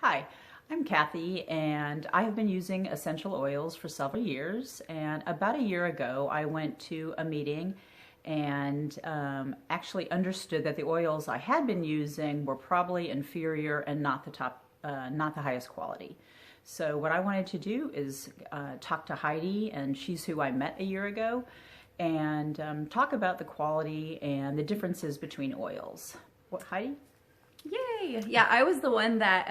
Hi, I'm Kathy, and I have been using essential oils for several years. And about a year ago, I went to a meeting and actually understood that the oils I had been using were probably inferior and not the highest quality. So what I wanted to do is talk to Heidi, and she's who I met a year ago, and talk about the quality and the differences between oils. What, Heidi? Yay! Yeah, I was the one that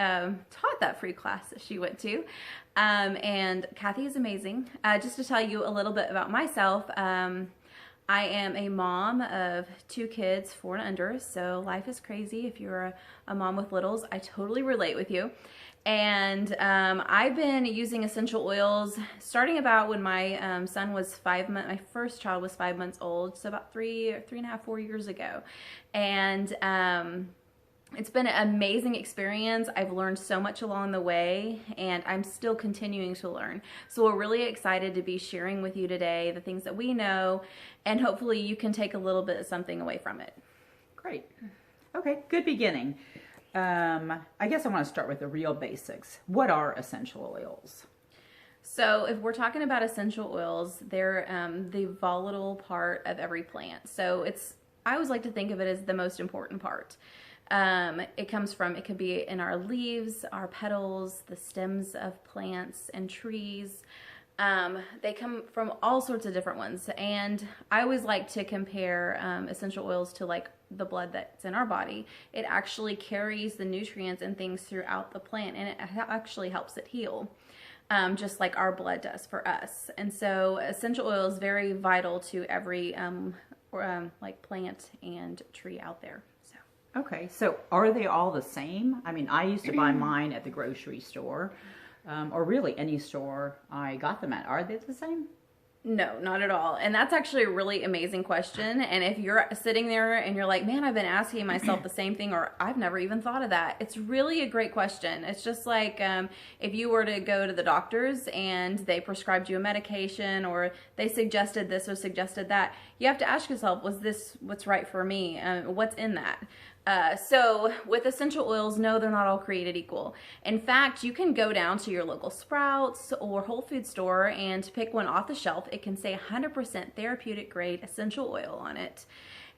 taught that free class that she went to. And Kathy is amazing. Just to tell you a little bit about myself, I am a mom of 2 kids, 4 and under, so life is crazy. If you're a mom with littles, I totally relate with you. And I've been using essential oils starting about when my son was 5 months, my first child was 5 months old, so about 3.5, 4 years ago. And it's been an amazing experience. I've learned so much along the way, and I'm still continuing to learn. So we're really excited to be sharing with you today the things that we know, and hopefully you can take a little bit of something away from it. Great. Okay, good beginning. I guess I want to start with the real basics. What are essential oils? So if we're talking about essential oils, they're the volatile part of every plant. So I always like to think of it as the most important part. It could be in our leaves, our petals, the stems of plants and trees. They come from all sorts of different ones. And I always like to compare essential oils to like the blood that's in our body. It actually carries the nutrients and things throughout the plant, and it actually helps it heal. Just like our blood does for us. And so essential oil is very vital to every like plant and tree out there. Okay, so are they all the same? I mean, I used to buy mine at the grocery store, or really any store I got them at. Are they the same? No, not at all. And that's actually a really amazing question. And if you're sitting there and you're like, man, I've been asking myself the same thing, or I've never even thought of that, it's really a great question. It's just like if you were to go to the doctors and they prescribed you a medication, or they suggested this or suggested that, you have to ask yourself, was this what's right for me? What's in that? So with essential oils, no, they're not all created equal. In fact, you can go down to your local Sprouts or Whole Foods store and pick one off the shelf. It can say 100% therapeutic grade essential oil on it.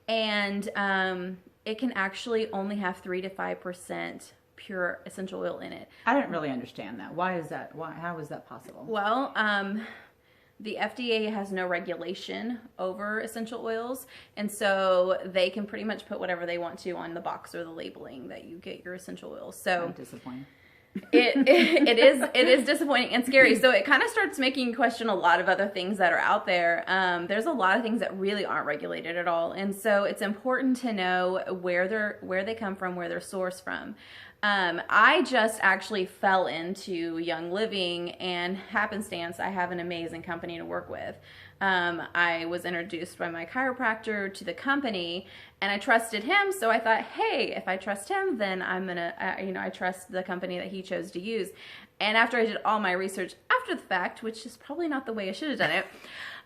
And it can actually only have 3 to 5% pure essential oil in it. I didn't really understand that. Why is that? How is that possible? Well, the FDA has no regulation over essential oils, and so they can pretty much put whatever they want to on the box or the labeling that you get your essential oils. So I'm disappointed. it is disappointing and scary. So it kind of starts making you question a lot of other things that are out there. There's a lot of things that really aren't regulated at all, and so it's important to know where they come from, where they're sourced from. I just actually fell into Young Living, and happenstance, I have an amazing company to work with. I was introduced by my chiropractor to the company, and I trusted him, so I thought, hey, if I trust him, then I trust the company that he chose to use. And after I did all my research after the fact, which is probably not the way I should have done it,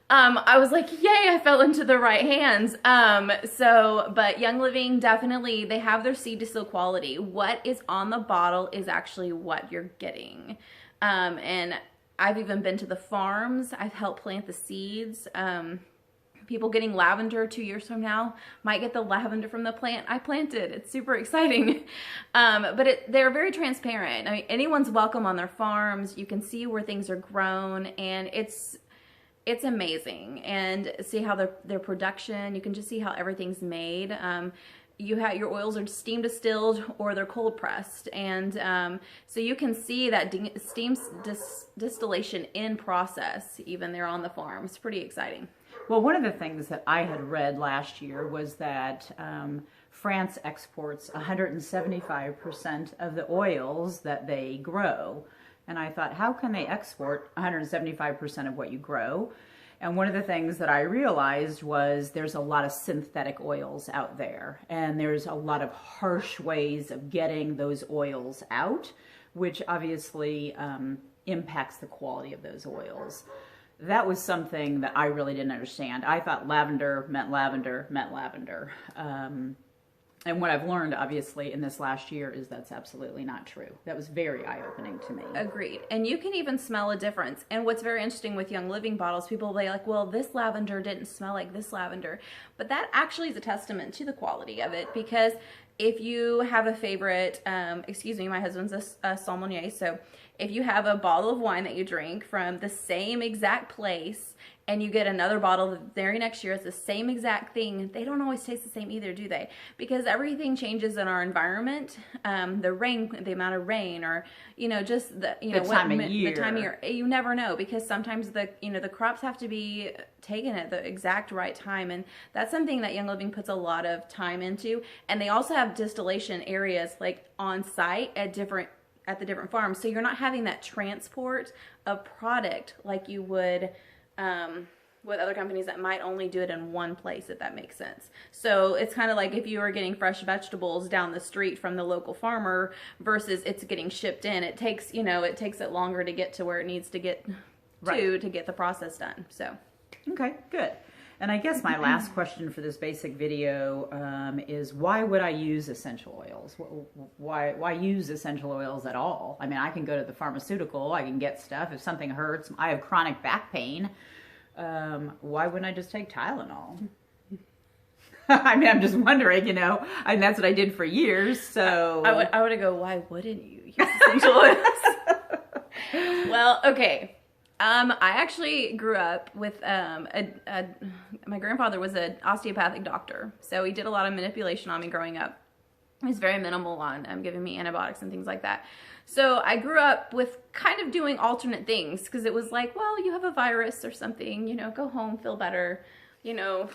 I was like, yay, I fell into the right hands. But Young Living, definitely, they have their seed to seal quality. What is on the bottle is actually what you're getting. And I've even been to the farms. I've helped plant the seeds. People getting lavender 2 years from now might get the lavender from the plant I planted. It's super exciting. But they're very transparent. I mean, anyone's welcome on their farms. You can see where things are grown, and it's amazing. And see how their production, you can just see how everything's made. Your oils are steam distilled or they're cold pressed, and so you can see that steam distillation in process even there on the farm. It's pretty exciting. Well, one of the things that I had read last year was that France exports 175% of the oils that they grow. And I thought, how can they export 175% of what you grow? And one of the things that I realized was there's a lot of synthetic oils out there, and there's a lot of harsh ways of getting those oils out, which obviously impacts the quality of those oils. That was something that I really didn't understand. I thought lavender meant lavender meant lavender. And what I've learned, obviously, in this last year is that's absolutely not true. That was very eye-opening to me. Agreed. And you can even smell a difference. And what's very interesting with Young Living bottles, people will be like, well, this lavender didn't smell like this lavender. But that actually is a testament to the quality of it, because if you have a favorite, excuse me, my husband's a sommelier, so if you have a bottle of wine that you drink from the same exact place and you get another bottle the very next year, it's the same exact thing, they don't always taste the same either, do they? Because everything changes in our environment, the amount of rain, or, just the time of year. The time of year. You never know, because sometimes the crops have to be taken at the exact right time, and that's something that Young Living puts a lot of time into. And they also have distillation areas like on site at the different farms, so you're not having that transport of product like you would with other companies that might only do it in one place, if that makes sense. So it's kind of like if you were getting fresh vegetables down the street from the local farmer versus it's getting shipped in. It takes it longer to get to where it needs to get to get the process done. So okay, good. And I guess my last question for this basic video is, why would I use essential oils? Why use essential oils at all? I mean, I can go to the pharmaceutical, I can get stuff. If something hurts, I have chronic back pain. Why wouldn't I just take Tylenol? I mean, I'm just wondering, and that's what I did for years. So I would go, why wouldn't you use essential oils? Well, okay. I actually grew up with my grandfather was an osteopathic doctor, so he did a lot of manipulation on me growing up. He was very minimal on giving me antibiotics and things like that. So I grew up with kind of doing alternate things, because it was like, well, you have a virus or something, go home, feel better, so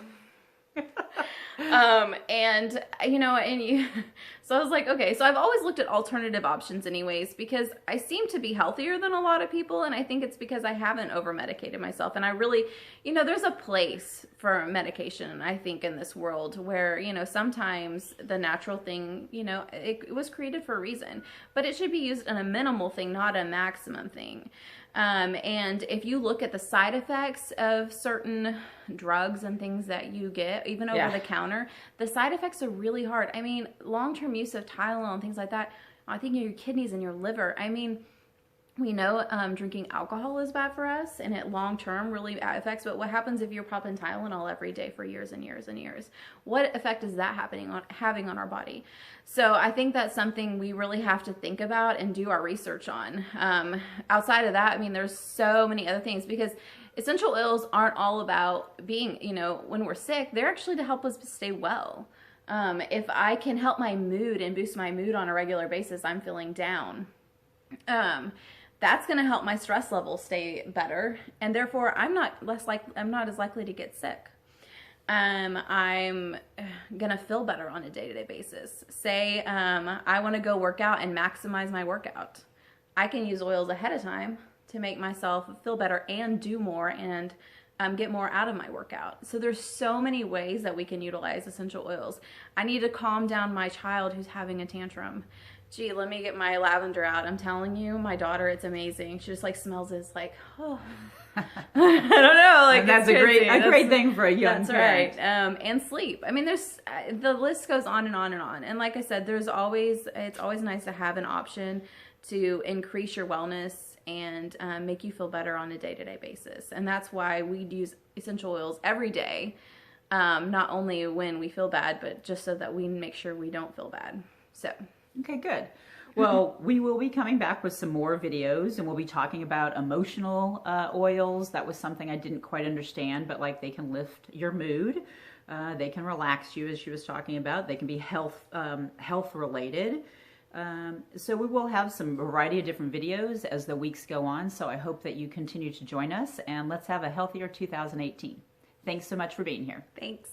I was like, okay, so I've always looked at alternative options anyways, because I seem to be healthier than a lot of people, and I think it's because I haven't over-medicated myself, and I really, there's a place for medication, I think, in this world where, sometimes the natural thing, it was created for a reason, but it should be used in a minimal thing, not a maximum thing. And if you look at the side effects of certain drugs and things that you get, even over the counter, the side effects are really hard. I mean, long-term use of Tylenol and things like that, I think your kidneys and your liver, I mean, we know drinking alcohol is bad for us, and it long-term really affects, but what happens if you're popping Tylenol every day for years and years and years? What effect is that having on our body? So I think that's something we really have to think about and do our research on. Outside of that, I mean, there's so many other things, because essential oils aren't all about being, when we're sick, they're actually to help us stay well. If I can help my mood and boost my mood on a regular basis, I'm feeling down. That's going to help my stress levels stay better, and therefore I'm not as likely to get sick. I'm going to feel better on a day-to-day basis. Say I want to go work out and maximize my workout. I can use oils ahead of time to make myself feel better and do more and get more out of my workout. So there's so many ways that we can utilize essential oils. I need to calm down my child who's having a tantrum. Gee, let me get my lavender out. I'm telling you, my daughter, it's amazing. She just like smells this, like, oh, I don't know. Like, and that's a great thing for a young parent. That's right. And sleep. I mean, there's the list goes on and on and on. And like I said, it's always nice to have an option to increase your wellness and make you feel better on a day-to-day basis. And that's why we use essential oils every day, not only when we feel bad, but just so that we make sure we don't feel bad. So. Okay, good. Well, we will be coming back with some more videos, and we'll be talking about emotional oils. That was something I didn't quite understand, but like they can lift your mood. They can relax you, as she was talking about. They can be health related. So we will have some variety of different videos as the weeks go on. So I hope that you continue to join us, and let's have a healthier 2018. Thanks so much for being here. Thanks.